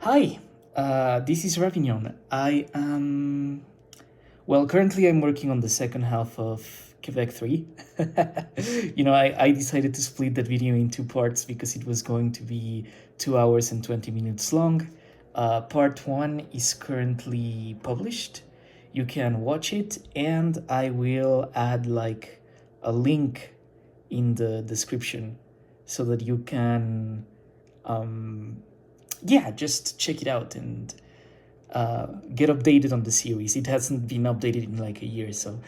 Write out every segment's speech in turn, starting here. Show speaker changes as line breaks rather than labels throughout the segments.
Hi, this is Ravignon. I am. Well, currently I'm working on the second half of Quebec 3. I decided to split that video in two parts because it was going to be 2 hours and 20 minutes long. Part 1 is currently published. You can watch it, and I will add like a link in the description so that you can just check it out and get updated on the series. It hasn't been updated in like a year, so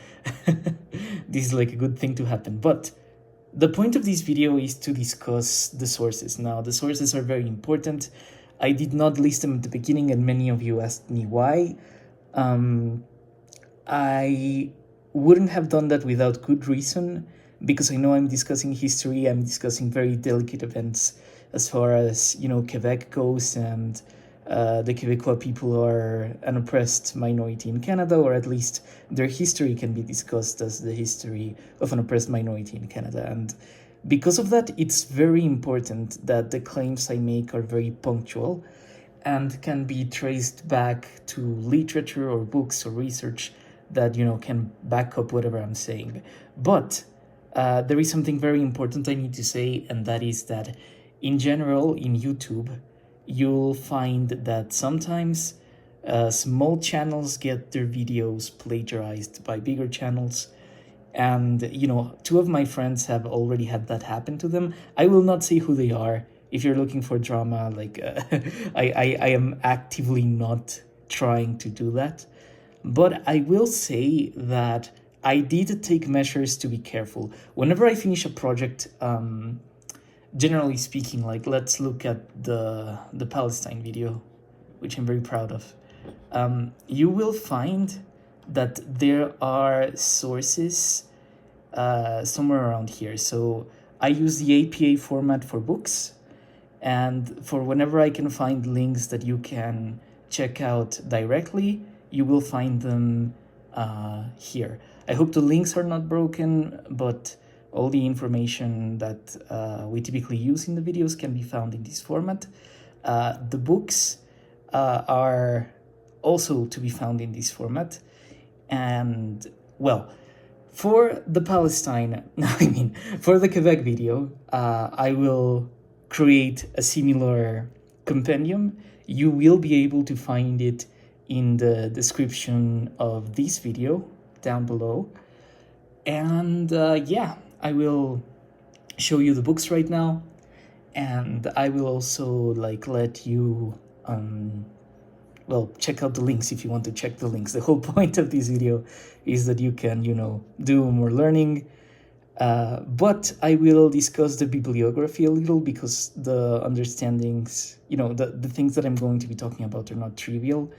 this is like a good thing to happen. But the point of this video is to discuss the sources. Now, the sources are very important. I did not list them at the beginning, and many of you asked me why. I wouldn't have done that without good reason, because I know I'm discussing history, I'm discussing very delicate events as far as, Quebec goes, and the Quebecois people are an oppressed minority in Canada, or at least their history can be discussed as the history of an oppressed minority in Canada. And because of that, it's very important that the claims I make are very punctual and can be traced back to literature or books or research that, can back up whatever I'm saying. But there is something very important I need to say, and that is that in general, in YouTube, you'll find that sometimes small channels get their videos plagiarized by bigger channels. And, two of my friends have already had that happen to them. I will not say who they are. If you're looking for drama, I am actively not trying to do that. But I will say that I did take measures to be careful. Whenever I finish a project, generally speaking, like let's look at the Palestine video, which I'm very proud of. You will find that there are sources somewhere around here. So I use the APA format for books, and for whenever I can find links that you can check out directly, you will find them here. I hope the links are not broken, but all the information that we typically use in the videos can be found in this format. The books are also to be found in this format. And, well, for the Palestine, for the Quebec video, I will create a similar compendium. You will be able to find it in the description of this video down below. And I will show you the books right now, and I will also let you check out the links if you want to check the links. The whole point of this video is that you can do more learning, but I will discuss the bibliography a little, because the understandings, the things that I'm going to be talking about are not trivial.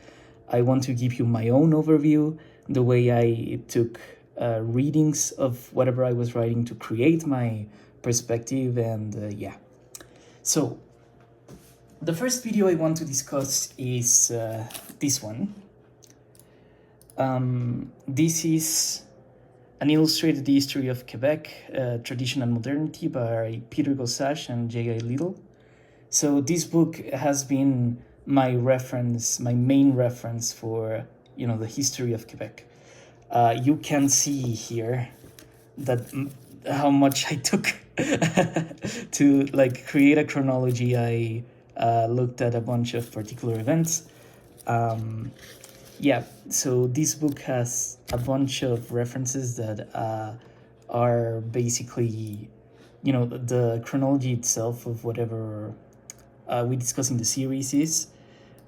I want to give you my own overview, the way I took readings of whatever I was writing to create my perspective, and So, the first video I want to discuss is this one. This is an illustrated history of Quebec, Tradition and Modernity by Peter Gossage and J.I. Little. So this book has been my main reference for, the history of Quebec. You can see here that how much I took to create a chronology. I looked at a bunch of particular events. So this book has a bunch of references that are basically, the chronology itself of whatever we discuss in the series is.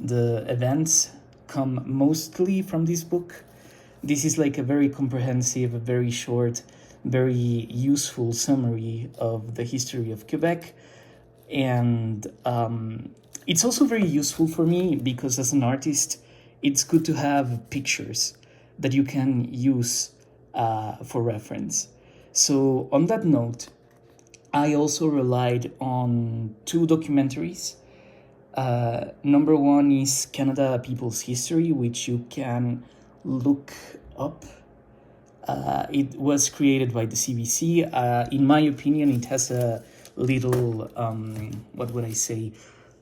The events come mostly from this book. This is a very comprehensive, very short, very useful summary of the history of Quebec. And it's also very useful for me because as an artist, it's good to have pictures that you can use for reference. So on that note, I also relied on two documentaries. Number one is Canada People's History, which you can look up. It was created by the CBC. In my opinion, it has a little,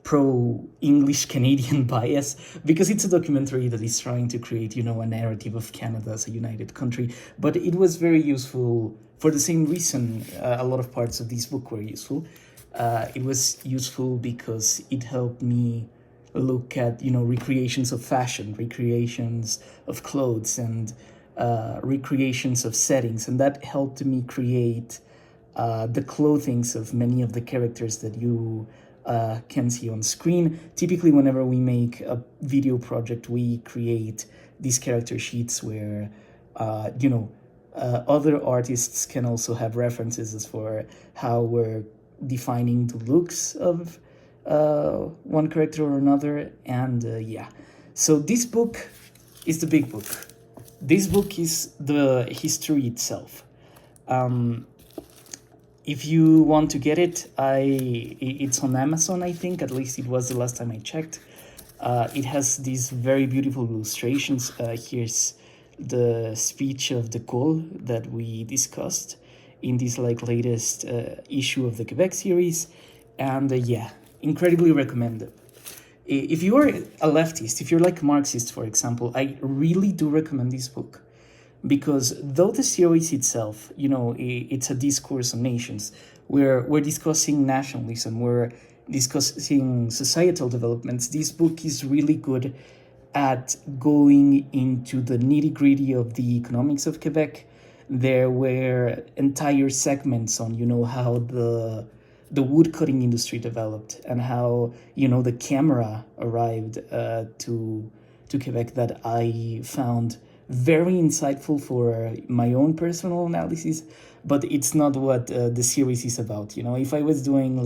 pro-English Canadian bias, because it's a documentary that is trying to create, a narrative of Canada as a united country. But it was very useful for the same reason a lot of parts of this book were useful. It was useful because it helped me look at, recreations of fashion, recreations of clothes, and recreations of settings. And that helped me create the clothings of many of the characters that you can see on screen. Typically, whenever we make a video project, we create these character sheets where, other artists can also have references as for how we're defining the looks of one character or another. And so this book is the big book. This book is the history itself. If you want to get it, it's on Amazon, I think. At least it was the last time I checked. It has these very beautiful illustrations. Here's the speech of de Gaulle that we discussed in this latest issue of the Quebec series. And incredibly recommended. If you are a leftist, if you're like Marxist, for example, I really do recommend this book. Because though the series itself, it's a discourse on nations, we're discussing nationalism, we're discussing societal developments, this book is really good at going into the nitty-gritty of the economics of Quebec. There were entire segments on, how the wood-cutting industry developed and how, the camera arrived to Quebec, that I found very insightful for my own personal analysis. But it's not what the series is about. If I was doing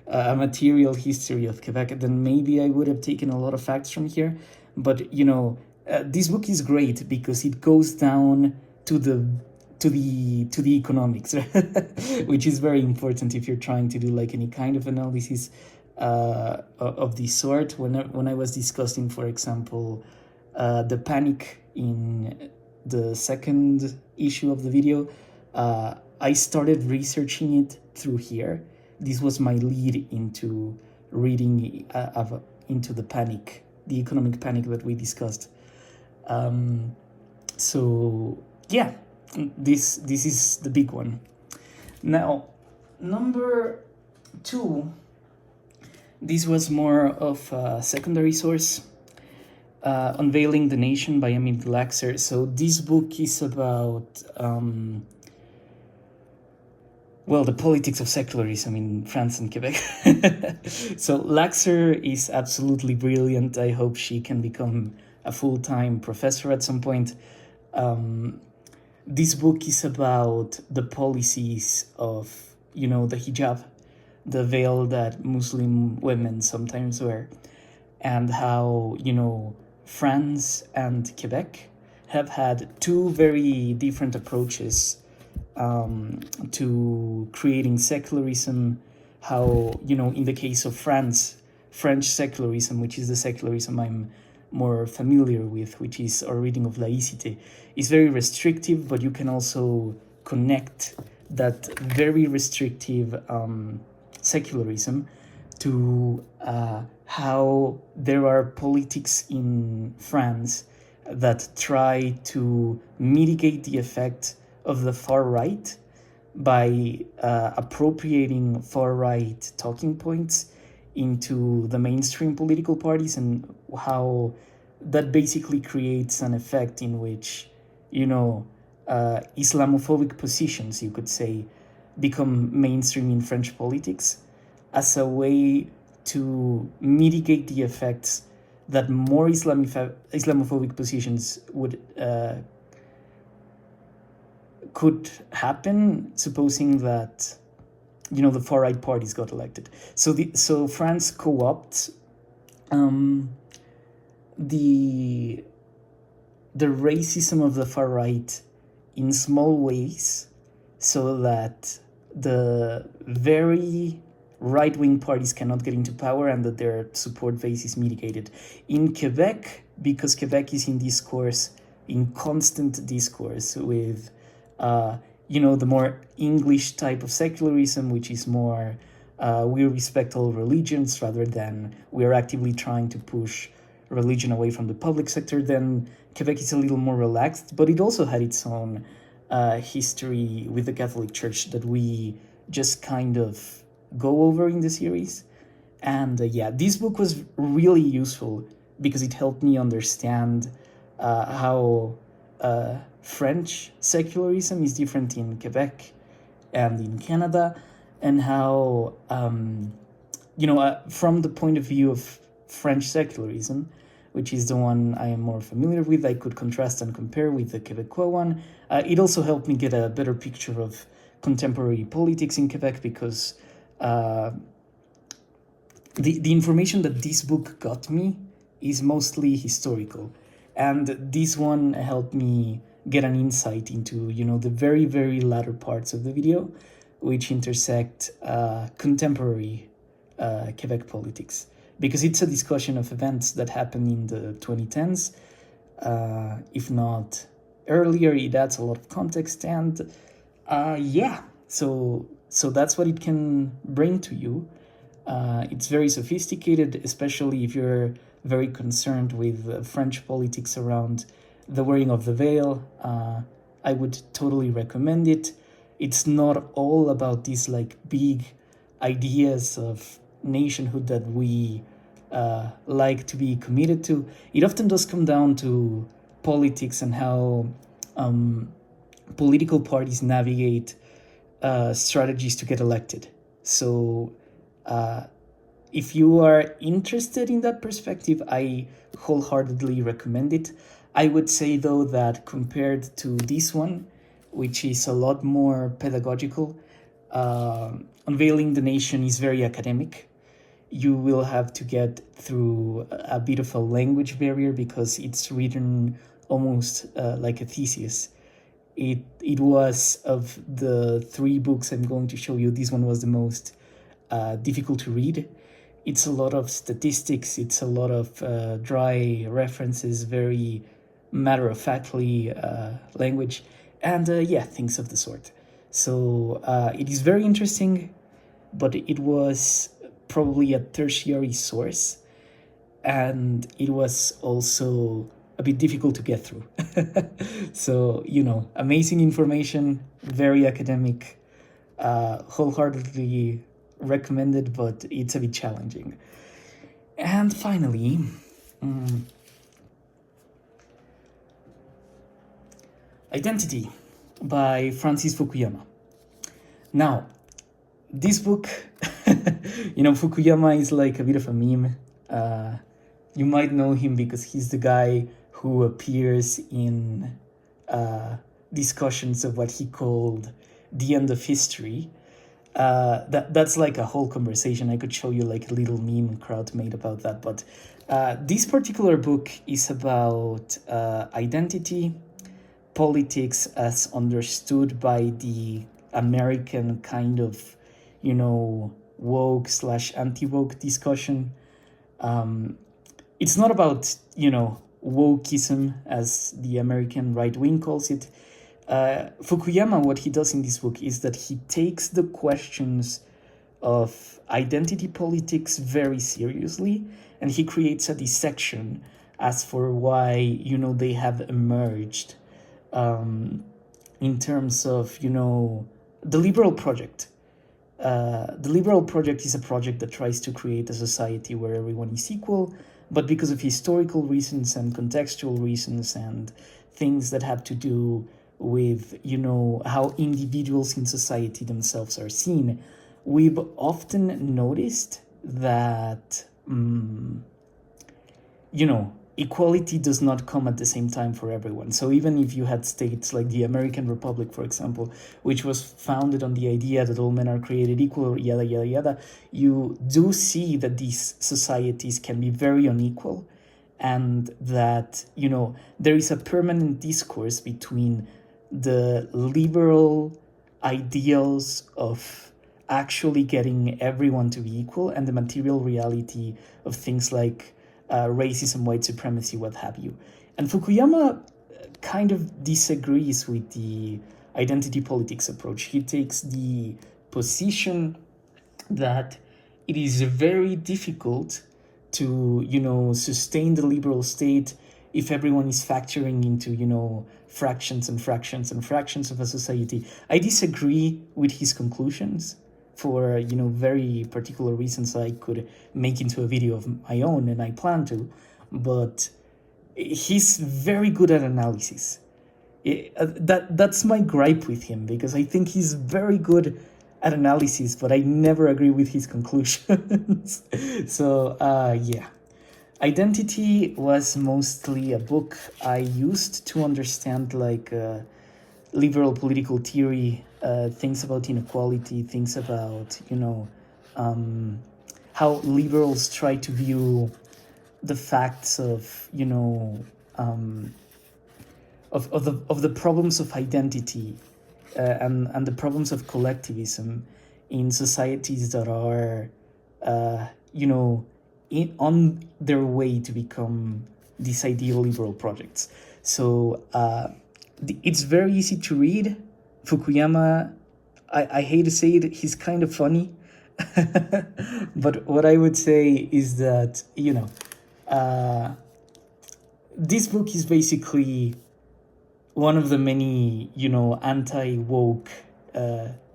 a material history of Quebec, then maybe I would have taken a lot of facts from here. But this book is great because it goes down to the economics, which is very important if you're trying to do any kind of analysis of this sort. When I was discussing, for example, the panic in the second issue of the video, I started researching it through here. This was my lead into reading into the panic, the economic panic that we discussed. This is the big one. Now, number 2, this was more of a secondary source. Unveiling the Nation by Emile Laxer. So this book is about the politics of secularism in France and Quebec. So Laxer is absolutely brilliant. I hope she can become a full-time professor at some point. This book is about the policies of, the hijab, the veil that Muslim women sometimes wear, and how, France and Quebec have had two very different approaches to creating secularism. How, in the case of France, French secularism, which is the secularism I'm more familiar with, which is our reading of laïcité, is very restrictive, but you can also connect that very restrictive secularism to how there are politics in France that try to mitigate the effect of the far right by appropriating far right talking points into the mainstream political parties, and how that basically creates an effect in which, Islamophobic positions, you could say, become mainstream in French politics as a way to mitigate the effects that more Islamophobic positions could happen, supposing that the far right parties got elected. So France co-opts the racism of the far right in small ways, so that the very right-wing parties cannot get into power and that their support base is mitigated. In Quebec, because Quebec is in constant discourse with, the more English type of secularism, which is more we respect all religions rather than we are actively trying to push religion away from the public sector, then Quebec is a little more relaxed. But it also had its own history with the Catholic Church that we just kind of go over in the series. And yeah, this book was really useful because it helped me understand how French secularism is different in Quebec and in Canada, and how, from the point of view of French secularism, which is the one I am more familiar with, I could contrast and compare with the Quebecois one. It also helped me get a better picture of contemporary politics in Quebec because the information that this book got me is mostly historical. And this one helped me get an insight into, the very, very latter parts of the video, which intersect contemporary Quebec politics. Because it's a discussion of events that happened in the 2010s, if not earlier. It adds a lot of context, and so that's what it can bring to you. It's very sophisticated, especially if you're very concerned with French politics around the wearing of the veil. I would totally recommend it. It's not all about these big ideas of nationhood that we like to be committed to. It often does come down to politics and how political parties navigate strategies to get elected. So if you are interested in that perspective, I wholeheartedly recommend it. I would say, though, that compared to this one, which is a lot more pedagogical, Unveiling the Nation is very academic. You will have to get through a bit of a language barrier because it's written almost like a thesis. It was, of the 3 books I'm going to show you, this one was the most difficult to read. It's a lot of statistics, it's a lot of dry references, very matter-of-factly language, and things of the sort. So it is very interesting, but it was probably a tertiary source, and it was also a bit difficult to get through. So, amazing information, very academic, wholeheartedly recommended, but it's a bit challenging. And finally, Identity by Francis Fukuyama. Now, this book, Fukuyama is like a bit of a meme. You might know him because he's the guy who appears in discussions of what he called the end of history. That's like a whole conversation. I could show you a little meme crowd made about that. But this particular book is about identity, politics as understood by the American kind of, woke / anti-woke discussion. It's not about, wokeism as the American right wing calls it. Fukuyama, what he does in this book is that he takes the questions of identity politics very seriously, and he creates a dissection as for why, they have emerged in terms of, the liberal project. The liberal project is a project that tries to create a society where everyone is equal, but because of historical reasons and contextual reasons and things that have to do with, how individuals in society themselves are seen, we've often noticed that, equality does not come at the same time for everyone. So even if you had states like the American Republic, for example, which was founded on the idea that all men are created equal, yada, yada, yada, you do see that these societies can be very unequal, and that, there is a permanent discourse between the liberal ideals of actually getting everyone to be equal and the material reality of things like racism, white supremacy, what have you. And Fukuyama kind of disagrees with the identity politics approach. He takes the position that it is very difficult to, sustain the liberal state if everyone is factoring into, fractions and fractions and fractions of a society. I disagree with his conclusions for, very particular reasons I could make into a video of my own, and I plan to, but he's very good at analysis. That's my gripe with him, because I think he's very good at analysis, but I never agree with his conclusions. So yeah, Identity was mostly a book I used to understand liberal political theory, things about inequality, things about how liberals try to view the facts of of the problems of identity, and the problems of collectivism in societies that are on their way to become these ideal liberal projects. So it's very easy to read. Fukuyama, I hate to say it, he's kind of funny. But what I would say is that, this book is basically one of the many, anti-woke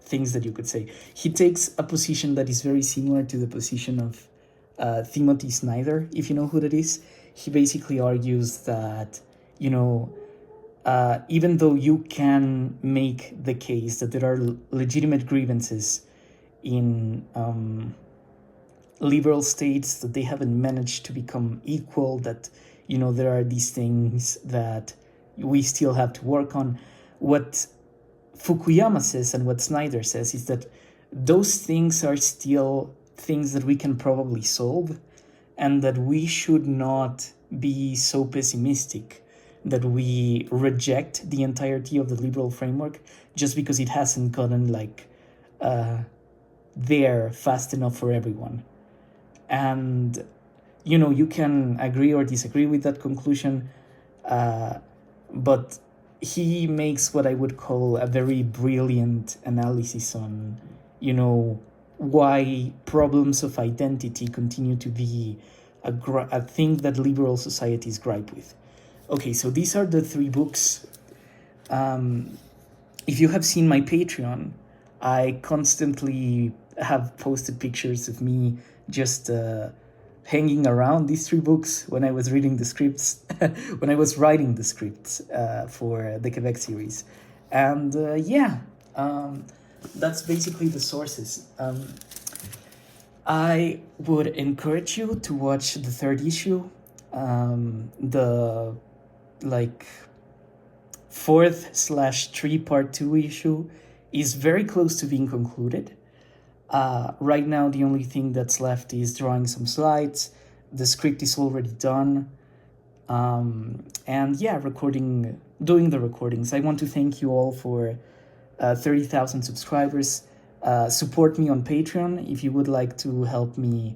things that you could say. He takes a position that is very similar to the position of Timothy Snyder, if you know who that is. He basically argues that, even though you can make the case that there are legitimate grievances in liberal states, that they haven't managed to become equal, that, there are these things that we still have to work on. What Fukuyama says and what Snyder says is that those things are still things that we can probably solve, and that we should not be so pessimistic that we reject the entirety of the liberal framework just because it hasn't gotten there fast enough for everyone. And you can agree or disagree with that conclusion, but he makes what I would call a very brilliant analysis on, why problems of identity continue to be a thing that liberal societies gripe with. Okay, so these are the 3 books. If you have seen my Patreon, I constantly have posted pictures of me just hanging around these 3 books when I was reading the scripts, when I was writing the scripts for the Quebec series. And that's basically the sources. I would encourage you to watch the 3rd issue. The 4th/3 part 2 issue is very close to being concluded. Right now, the only thing that's left is drawing some slides. The script is already done. And yeah, doing the recordings. I want to thank you all for 30,000 subscribers. Support me on Patreon if you would like to help me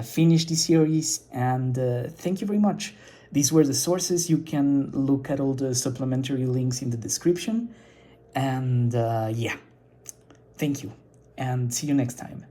finish the series. And thank you very much. These were the sources. You can look at all the supplementary links in the description. And yeah, thank you. And see you next time.